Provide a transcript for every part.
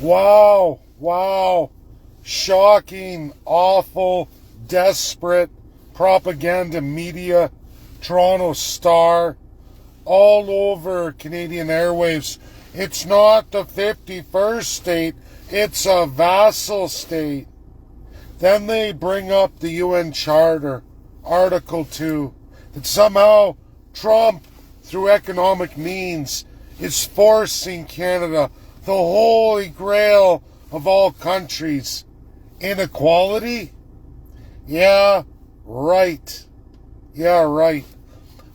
Wow, wow. Shocking, awful, desperate propaganda media, Toronto Star, all over Canadian airwaves. It's not the 51st state, it's a vassal state. Then they bring up the UN Charter, Article 2, that somehow Trump, through economic means, is forcing Canada, the holy grail of all countries, inequality? Yeah, right. Yeah, right.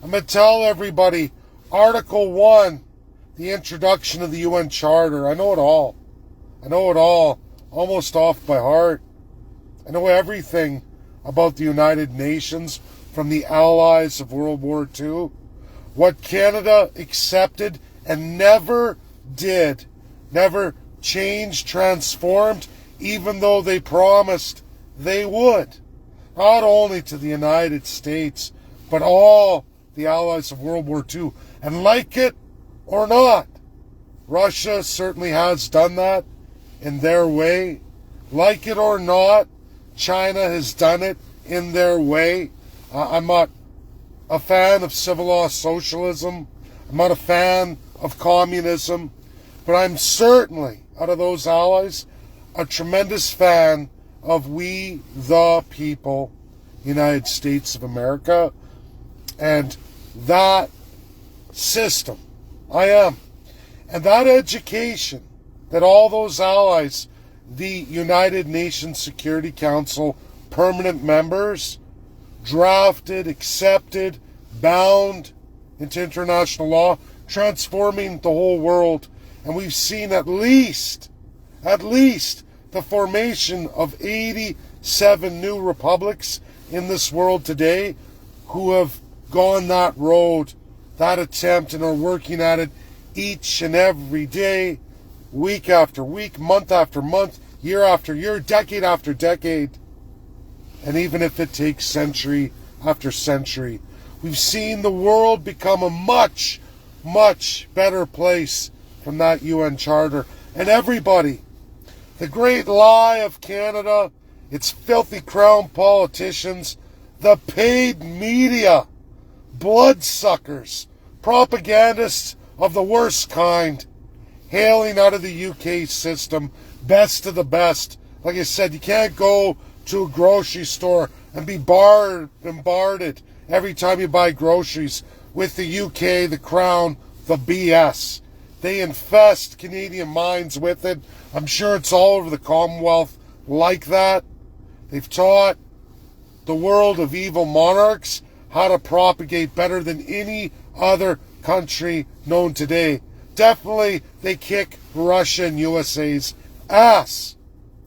I'm going to tell everybody, Article 1, the introduction of the UN Charter. I know it all. I know it all, almost off by heart. I know everything about the United Nations from the allies of World War II. What Canada accepted and never did, never changed, transformed, even though they promised they would. Not only to the United States, but all the allies of World War II. And like it or not, Russia certainly has done that in their way. Like it or not, China has done it in their way. I'm not a fan of civil law socialism. I'm not a fan of communism. But I'm certainly, out of those allies, a tremendous fan of we the people, United States of America. And that system, I am. And that education that all those allies, the United Nations Security Council permanent members, drafted, accepted, bound into international law, transforming the whole world. And we've seen at least the formation of 87 new republics in this world today who have gone that road, that attempt, and are working at it each and every day, week after week, month after month, year after year, decade after decade. And even if it takes century after century, we've seen the world become a much, much better place from that UN Charter. And everybody, the great lie of Canada, its filthy crown politicians, the paid media, bloodsuckers, propagandists of the worst kind, hailing out of the UK system, best of the best. Like I said, you can't go to a grocery store and be bombarded every time you buy groceries with the UK, the Crown, the BS. They infest Canadian minds with it. I'm sure it's all over the Commonwealth like that. They've taught the world of evil monarchs how to propagate better than any other country known today. Definitely, they kick Russia and USA's ass.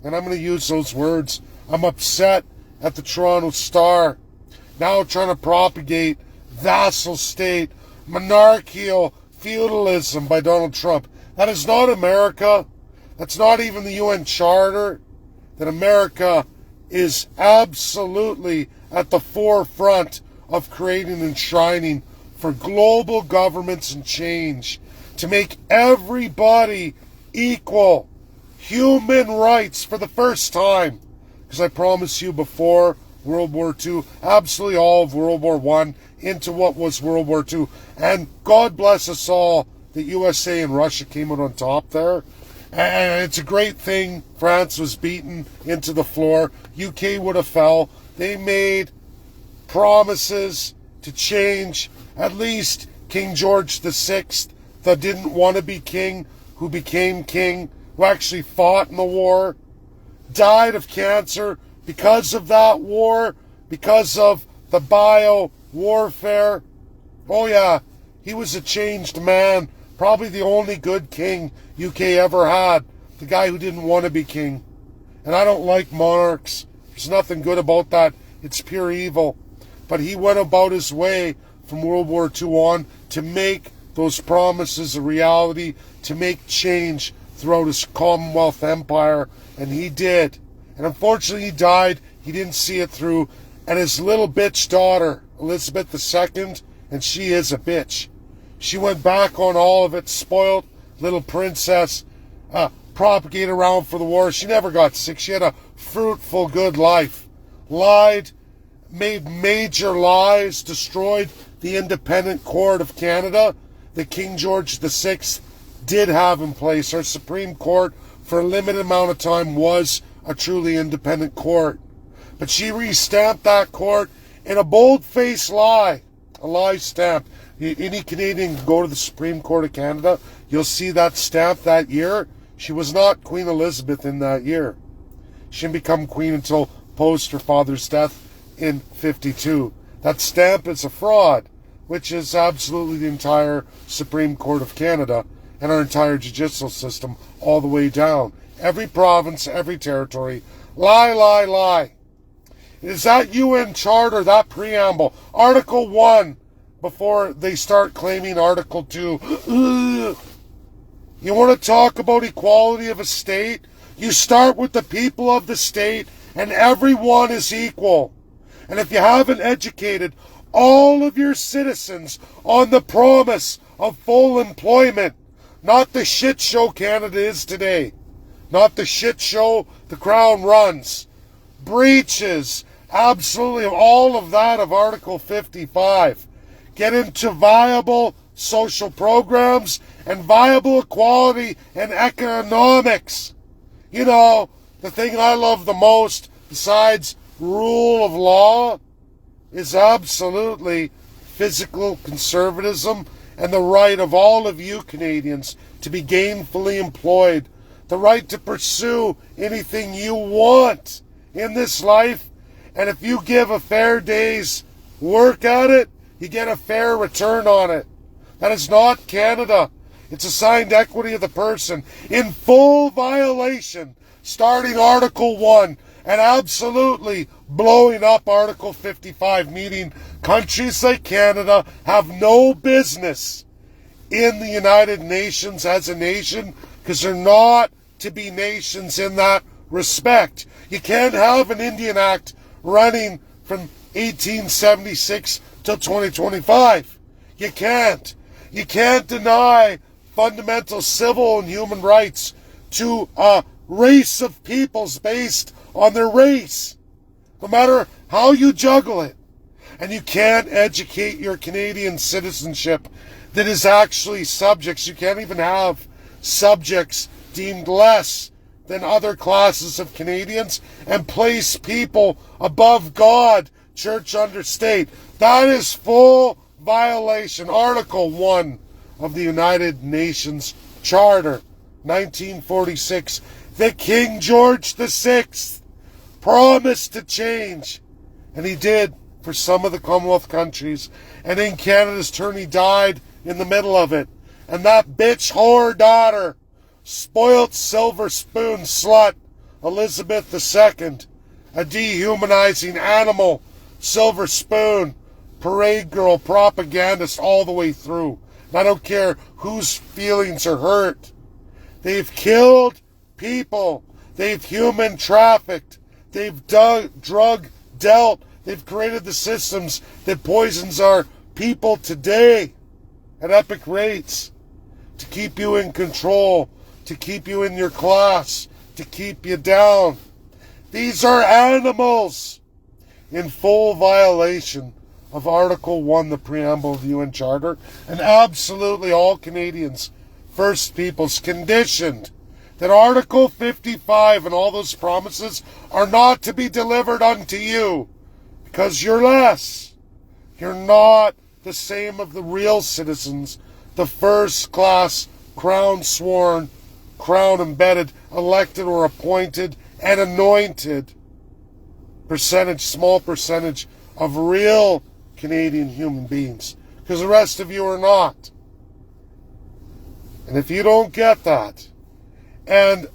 And I'm going to use those words. I'm upset at the Toronto Star now trying to propagate vassal state, monarchical feudalism by Donald Trump. That is not America. That's not even the UN Charter. That America is absolutely at the forefront of creating and enshrining for global governments and change to make everybody equal. Human rights for the first time. Because I promise you, before World War II, absolutely all of World War I into what was World War II. And God bless us all that USA and Russia came out on top there. And it's a great thing France was beaten into the floor. UK would have fell. They made promises to change at least King George VI, that didn't want to be king, who became king, who actually fought in the war, died of cancer because of that war, because of the bio-warfare. Oh yeah, he was a changed man. Probably the only good king UK ever had. The guy who didn't want to be king. And I don't like monarchs. There's nothing good about that. It's pure evil. But he went about his way from World War II on to make those promises a reality, to make change throughout his Commonwealth empire. And he did. And unfortunately he died. He didn't see it through. And his little bitch daughter, Elizabeth II, and she is a bitch. She went back on all of it, spoiled little princess, propagate around for the war. She never got sick. She had a fruitful, good life. Lied, made major lies, destroyed the independent court of Canada that King George VI did have in place. Our Supreme Court, for a limited amount of time, was a truly independent court. But she restamped that court in a bold-faced lie, a lie stamp. Any Canadian can go to the Supreme Court of Canada, you'll see that stamp that year. She was not Queen Elizabeth in that year. She didn't become queen until post her father's death in 52. That stamp is a fraud, which is absolutely the entire Supreme Court of Canada and our entire judicial system all the way down. Every province, every territory. Lie, lie, lie. It is that UN Charter, that preamble, Article 1, before they start claiming Article 2. You want to talk about equality of a state? You start with the people of the state, and everyone is equal. And if you haven't educated all of your citizens on the promise of full employment, not the shit show Canada is today, not the shit show the Crown runs, breaches, absolutely all of that of Article 55. Get into viable social programs and viable equality and economics. You know, the thing I love the most, besides rule of law, is absolutely physical conservatism and the right of all of you Canadians to be gainfully employed, the right to pursue anything you want in this life, and if you give a fair day's work at it, you get a fair return on it. That is not Canada. It's assigned equity of the person in full violation, starting Article 1 and absolutely blowing up Article 55, meaning countries like Canada have no business in the United Nations as a nation because they're not to be nations in that respect. You can't have an Indian Act running from 1876 till 2025. You can't. You can't deny fundamental civil and human rights to a race of peoples based on their race, no matter how you juggle it. And you can't educate your Canadian citizenship that is actually subjects. You can't even have subjects deemed less than other classes of Canadians and place people above God, church under state. That is full violation. Article 1 of the United Nations Charter, 1946. That King George VI promised to change, and he did for some of the Commonwealth countries, and in Canada's turn he died in the middle of it. And that bitch whore daughter, spoilt silver spoon slut, Elizabeth II, a dehumanizing animal, silver spoon, parade girl, propagandist all the way through. And I don't care whose feelings are hurt. They've killed people. They've human trafficked. They've drug dealt. They've created the systems that poisons our people today at epic rates to keep you in control, to keep you in your class, to keep you down. These are animals in full violation of Article 1, the preamble of the UN Charter, and absolutely all Canadians, First Peoples, conditioned that Article 55 and all those promises are not to be delivered unto you because you're less. You're not the same of the real citizens, the first class, crown sworn, crown embedded, elected or appointed and anointed percentage, small percentage of real Canadian human beings, because the rest of you are not. And if you don't get that, and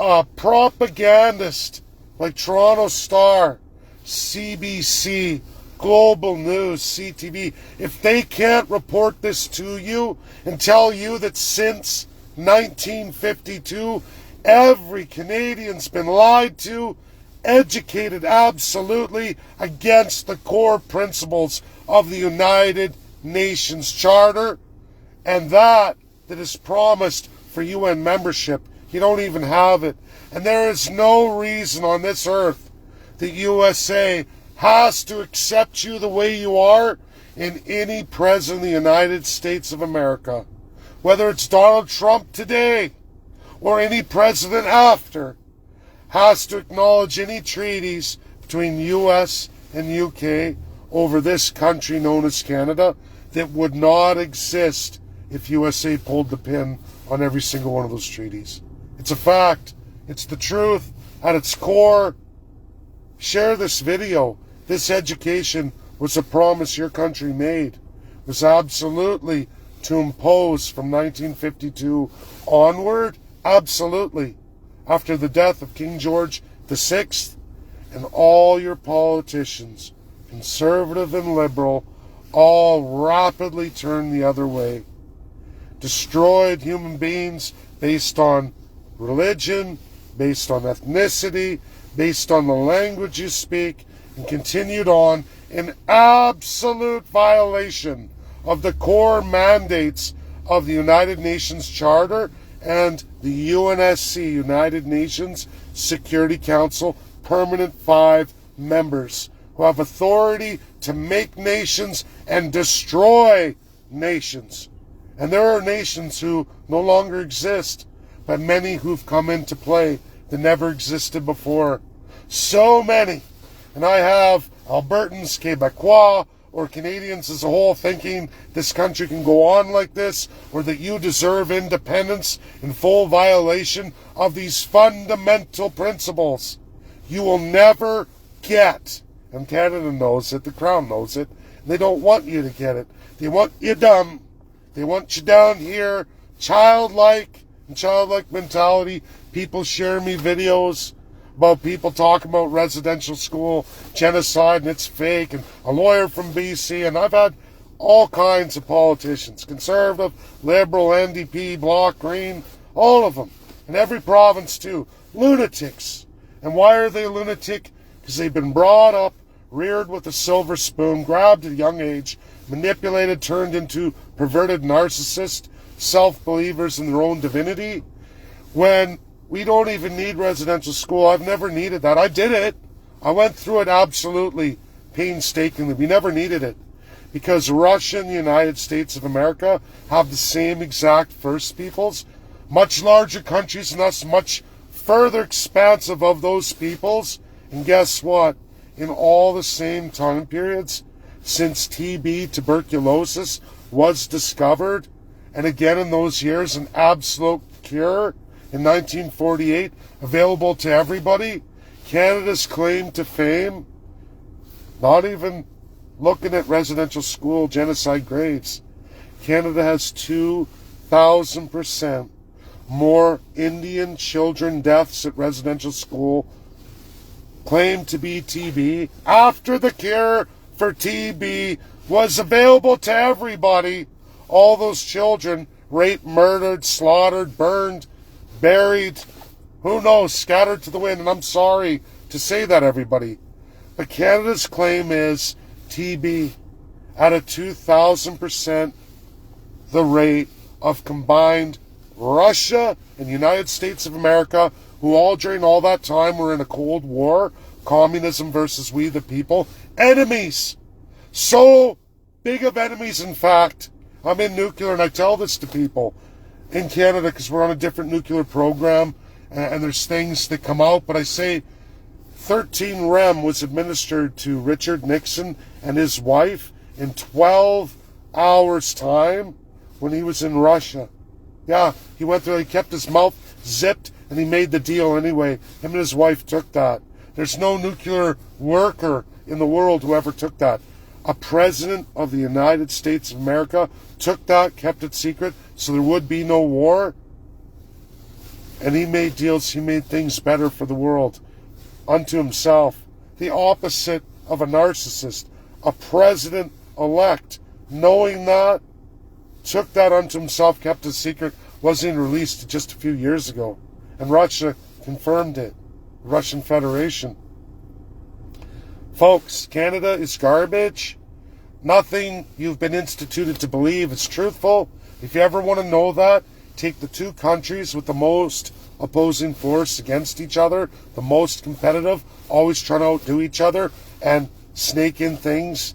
a propagandist like Toronto Star, CBC, Global News, CTV, if they can't report this to you and tell you that since 1952, every Canadian's been lied to, educated absolutely against the core principles of the United Nations Charter, and that is promised for UN membership You don't even have it. And there is no reason on this earth that USA has to accept you the way you are in any president of the United States of America. Whether it's Donald Trump today or any president after, has to acknowledge any treaties between US and UK over this country known as Canada that would not exist if USA pulled the pin on every single one of those treaties. It's a fact. It's the truth at its core. Share this video. This education was a promise your country made. It was absolutely to impose from 1952 onward, absolutely, after the death of King George VI, and all your politicians, conservative and liberal, all rapidly turned the other way. Destroyed human beings based on religion, based on ethnicity, based on the language you speak, and continued on in absolute violation of the core mandates of the United Nations Charter and the UNSC, United Nations Security Council, permanent 5 members who have authority to make nations and destroy nations. And there are nations who no longer exist, but many who've come into play that never existed before. So many. And I have Albertans, Quebecois, or Canadians as a whole thinking this country can go on like this, or that you deserve independence in full violation of these fundamental principles. You will never get, and Canada knows it, the Crown knows it, and they don't want you to get it. They want you dumb. They want you down here, childlike mentality. People share me videos about people talking about residential school genocide and it's fake, and a lawyer from BC, and I've had all kinds of politicians, conservative, liberal, NDP, Bloc, Green, all of them, in every province too, lunatics. And why are they lunatic? Because they've been brought up, reared with a silver spoon, grabbed at a young age, manipulated, turned into perverted narcissists, self-believers in their own divinity, when we don't even need residential school. I've never needed that. I did it. I went through it absolutely painstakingly. We never needed it because Russia and the United States of America have the same exact First Peoples, much larger countries and us, much further expansive of those peoples. And guess what? In all the same time periods since TB, tuberculosis, was discovered, and again in those years an absolute cure in 1948, available to everybody, Canada's claim to fame, not even looking at residential school genocide grades, Canada has 2,000% more Indian children deaths at residential school claimed to be TB after the cure for TB was available to everybody. All those children raped, murdered, slaughtered, burned, buried, who knows, scattered to the wind. And I'm sorry to say that, everybody, but Canada's claim is TB at a 2,000% the rate of combined Russia and United States of America, who all during all that time were in a Cold War, communism versus we the people, enemies. So big of enemies, in fact, I'm in nuclear, and I tell this to people in Canada because we're on a different nuclear program and there's things that come out, but I say 13 rem was administered to Richard Nixon and his wife in 12 hours time when he was in Russia. Yeah, he went there, he kept his mouth zipped, and he made the deal anyway. Him and his wife took that. There's no nuclear worker in the world who ever took that. A president of the United States of America took that, kept it secret, so there would be no war. And he made deals, he made things better for the world unto himself. The opposite of a narcissist. A president-elect, knowing that, took that unto himself, kept it secret, wasn't released just a few years ago. And Russia confirmed it. The Russian Federation. Folks, Canada is garbage. Nothing you've been instituted to believe is truthful. If you ever want to know that, take the 2 countries with the most opposing force against each other, the most competitive, always trying to outdo each other and snake in things,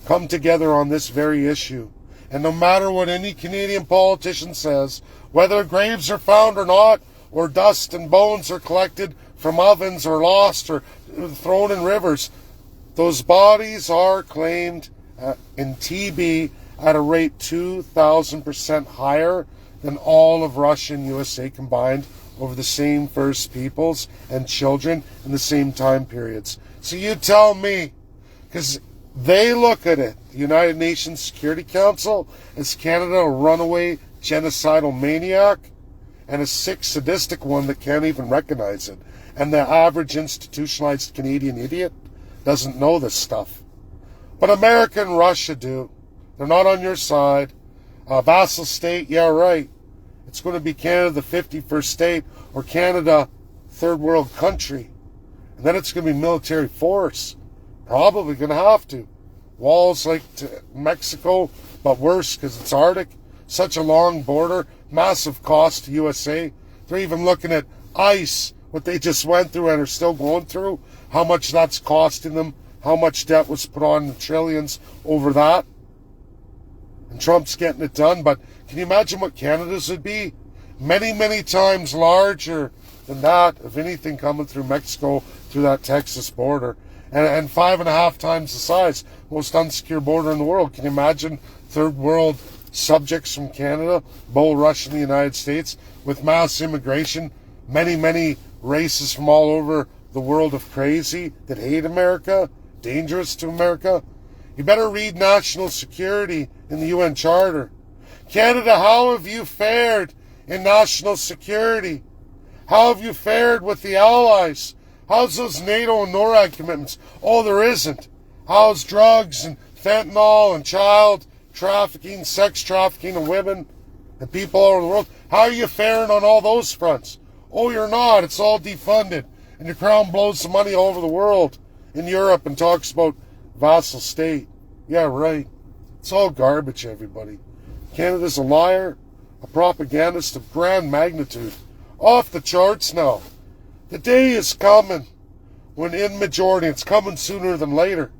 come together on this very issue. And no matter what any Canadian politician says, whether graves are found or not, or dust and bones are collected from ovens or lost or thrown in rivers, those bodies are claimed in TB at a rate 2,000% higher than all of Russia and USA combined over the same First Peoples and children in the same time periods. So you tell me, because they look at it, the United Nations Security Council, as Canada a runaway genocidal maniac and a sick sadistic one that can't even recognize it. And the average institutionalized Canadian idiot doesn't know this stuff. But America and Russia do. They're not on your side. Vassal state, yeah, right. It's going to be Canada, the 51st state, or Canada, third world country. And then it's going to be military force. Probably going to have to. Walls like to Mexico, but worse because it's Arctic. Such a long border, massive cost to USA. They're even looking at ice, what they just went through and are still going through, how much that's costing them, how much debt was put on, the trillions over that. And Trump's getting it done, but can you imagine what Canada's would be? Many, many times larger than that of anything coming through Mexico, through that Texas border. And 5.5 times the size, most unsecure border in the world. Can you imagine third world subjects from Canada, bull rushing the United States with mass immigration, many, many races from all over the world of crazy that hate America, dangerous to America? You better read national security in the UN Charter. Canada, how have you fared in national security? How have you fared with the allies? How's those NATO and NORAD commitments? Oh, there isn't. How's drugs and fentanyl and child trafficking, sex trafficking of women and people all over the world? How are you faring on all those fronts? Oh, you're not. It's all defunded. And your crown blows the money all over the world in Europe and talks about vassal state. Yeah, right. It's all garbage, everybody. Canada's a liar, a propagandist of grand magnitude. Off the charts now. The day is coming when in majority, it's coming sooner than later.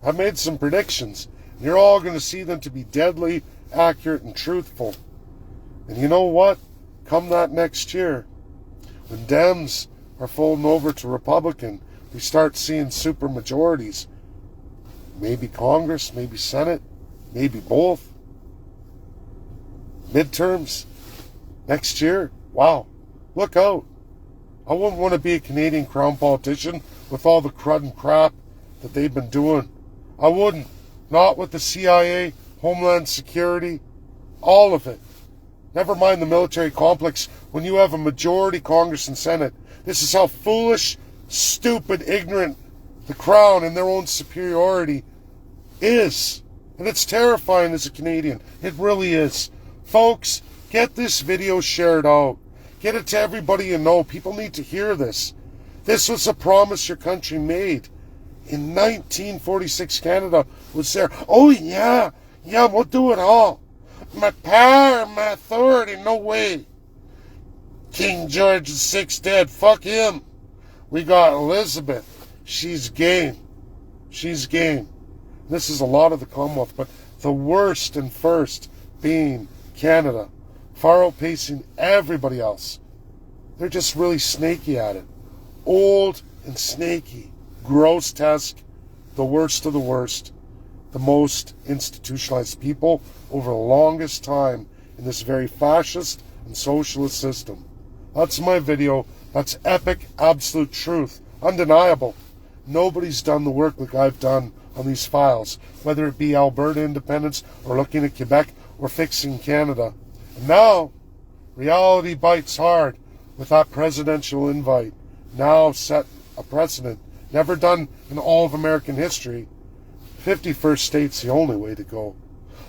I made some predictions. And you're all going to see them to be deadly accurate and truthful. And you know what? Come that next year, when Dems are folding over to Republican, we start seeing super majorities. Maybe Congress, maybe Senate, maybe both. Midterms next year. Wow. Look out. I wouldn't want to be a Canadian crown politician with all the crud and crap that they've been doing. I wouldn't. Not with the CIA, Homeland Security, all of it. Never mind the military complex. When you have a majority Congress and Senate, this is how foolish, stupid, ignorant the crown and their own superiority is. And it's terrifying as a Canadian. It really is. Folks, get this video shared out. Get it to everybody you know. People need to hear this. This was a promise your country made. In 1946, Canada was there. Oh, yeah, we'll do it all. My power, my authority, no way. King George VI dead, fuck him. We got Elizabeth. She's game. She's game. This is a lot of the Commonwealth, but the worst and first being Canada, far outpacing everybody else. They're just really snaky at it. Old and snaky, grotesque, the worst of the worst, the most institutionalized people over the longest time in this very fascist and socialist system. That's my video. That's epic, absolute truth. Undeniable. Nobody's done the work like I've done on these files, whether it be Alberta independence or looking at Quebec or fixing Canada. And now, reality bites hard with that presidential invite. Now set a precedent. Never done in all of American history. 51st state's the only way to go.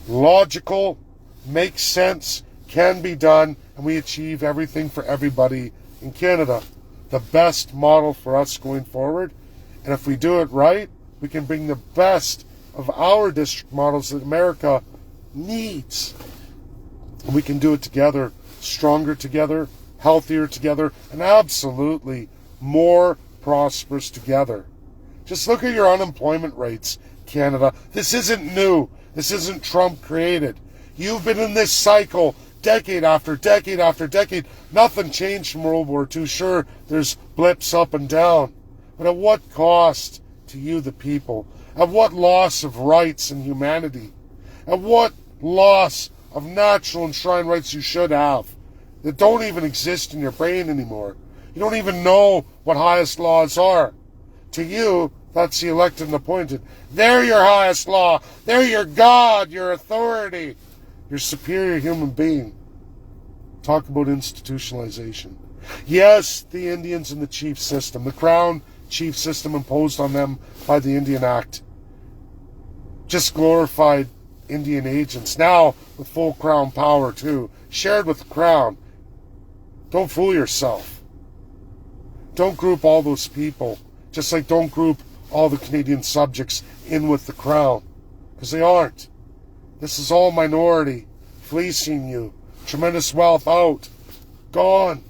Logical, makes sense, can be done, and we achieve everything for everybody in Canada. The best model for us going forward. And if we do it right, we can bring the best of our district models that America needs. And we can do it together, stronger together, healthier together, and absolutely more prosperous together. Just look at your unemployment rates, Canada. This isn't new. This isn't Trump created. You've been in this cycle decade after decade after decade. Nothing changed from World War II. Sure, there's blips up and down. But at what cost to you, the people? At what loss of rights and humanity? At what loss of natural enshrined rights you should have that don't even exist in your brain anymore? You don't even know what highest laws are. To you, that's the elected and appointed. They're your highest law. They're your God, your authority, your superior human being. Talk about institutionalization. Yes, the Indians and the chief system, the crown chief system imposed on them by the Indian Act, just glorified Indian agents, now with full crown power too, shared with the crown. Don't fool yourself. Don't group all those people, just like don't group all the Canadian subjects in with the crown, because they aren't. This is all minority, fleecing you, tremendous wealth out, gone,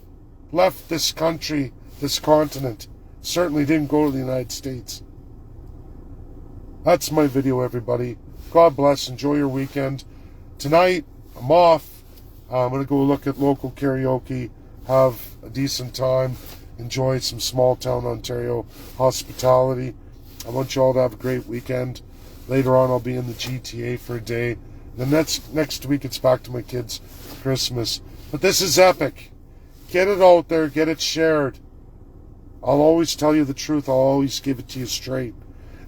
left this country, this continent, certainly didn't go to the United States. That's my video, everybody. God bless. Enjoy your weekend. Tonight, I'm off. I'm going to go look at local karaoke, have a decent time, enjoy some small town Ontario hospitality. I want you all to have a great weekend. Later on, I'll be in the GTA for a day. Then next week, it's back to my kids' Christmas. But this is epic. Get it out there. Get it shared. I'll always tell you the truth. I'll always give it to you straight.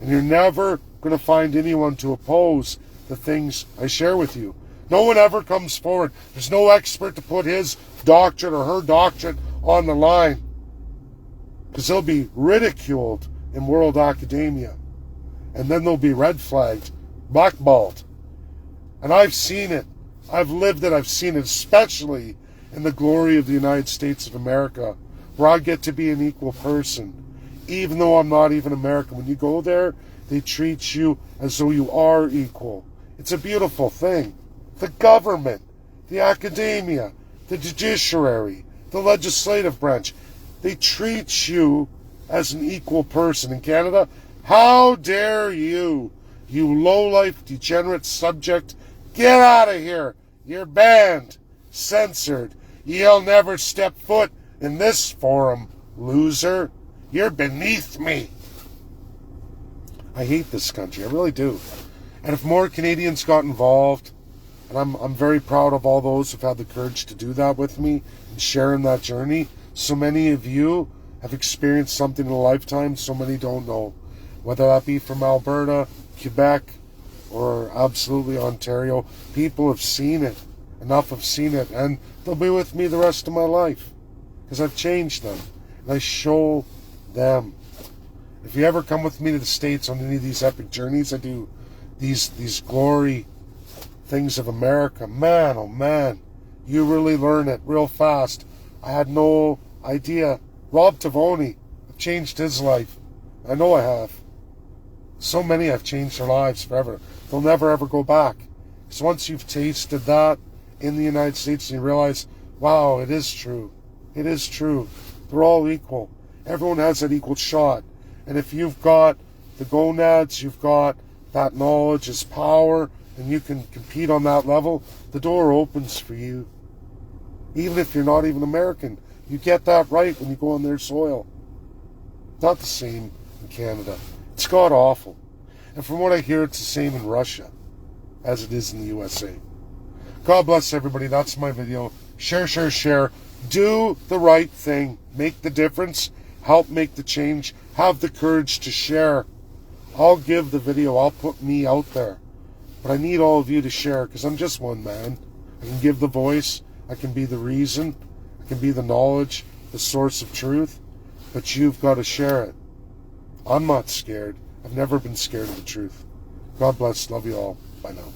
And you're never going to find anyone to oppose the things I share with you. No one ever comes forward. There's no expert to put his doctrine or her doctrine on the line, because they'll be ridiculed in world academia. And then they'll be red flagged, blackballed. And I've seen it. I've lived it. I've seen it, especially in the glory of the United States of America, where I get to be an equal person, even though I'm not even American. When you go there, they treat you as though you are equal. It's a beautiful thing. The government, the academia, the judiciary, the legislative branch, they treat you as an equal person. In Canada, how dare you, you low-life, degenerate subject, get out of here. You're banned, censored. You'll never step foot in this forum, loser. You're beneath me. I hate this country, I really do. And if more Canadians got involved, and I'm very proud of all those who've had the courage to do that with me and share in that journey. So many of you have experienced something in a lifetime, so many don't know. Whether that be from Alberta, Quebec, or absolutely Ontario, people have seen it. Enough have seen it, and they'll be with me the rest of my life, because I've changed them, and I show them. If you ever come with me to the States on any of these epic journeys, I do these glory things of America. Man, oh man, you really learn it real fast. I had no idea. Rob Tavoni, I've changed his life. I know I have. So many have changed their lives forever. They'll never ever go back. Because once you've tasted that in the United States and you realize, wow, it is true. It is true. They're all equal. Everyone has that equal shot. And if you've got the gonads, you've got that knowledge is power, and you can compete on that level, the door opens for you. Even if you're not even American, you get that right when you go on their soil. Not the same in Canada. It's god awful. And from what I hear, it's the same in Russia as it is in the USA. God bless everybody. That's my video. Share, share, share. Do the right thing. Make the difference. Help make the change. Have the courage to share. I'll give the video. I'll put me out there. But I need all of you to share, because I'm just one man. I can give the voice. I can be the reason. I can be the knowledge, the source of truth. But you've got to share it. I'm not scared. I've never been scared of the truth. God bless. Love you all. Bye now.